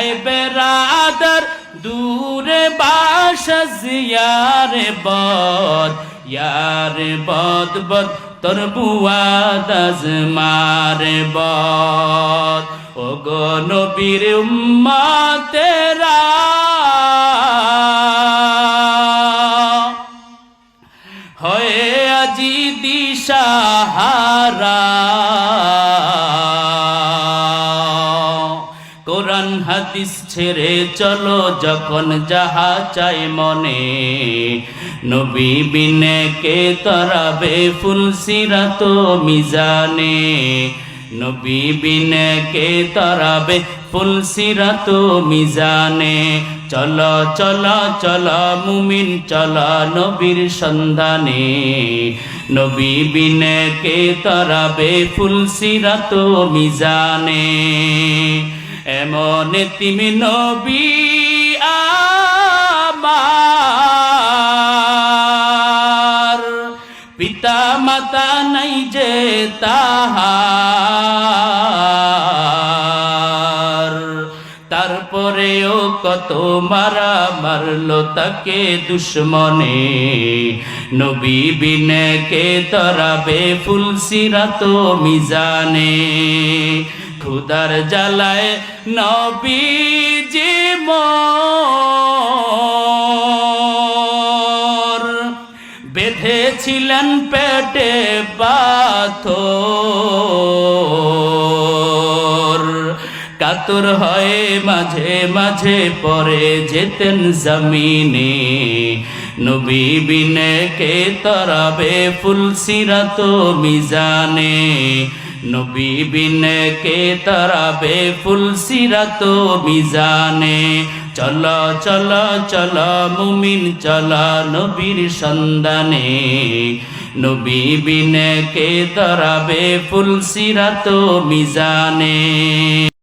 আয় বেরাদার দূরে বাসস ইয়ারে বদ বদ তোর বুয়াদ আজমারে বদ। ও গো নবীর উম্মতেরা হয়ে আজি দিশাহারা, কোরআন হাদিস ছেড়ে চলো যখন যাহা চাই মনে, নবী বিনে কে তরাবে ফুলসিরাত মিজানে, নবী বিনে কে তরাবে ফুলসিরাত মিজানে। চলো চলো চলো মুমিন চলো নবীর সন্ধানে, নবী বিনে কে তরাবে ফুলসিরাত মিজানে। এমন তিমি নবী আমার, পিতা মাতা নাই যে তাহার, তারপরেও কত মারা মারলো তাকে দুশ্মনে, নবী বিনে কে তরাবে ফুলসিরাত মিজানে। খুদার জ্বালায় নবীজি মোর বেঁধেছিলেন পেটে পাথর, কাতর হয়ে মাঝে মাঝে পরে যেতেন জমিনে, নবী বিনে কে তরাবে ফুলসিরাত মিজানে, নবী বিনে কে তরাবে ফুলসিরাত মিজানে। চলো চলো চলো মুমিন চলো নবীর সন্ধানে, নবী বিনে কে তরাবে ফুলসিরাত মিজানে।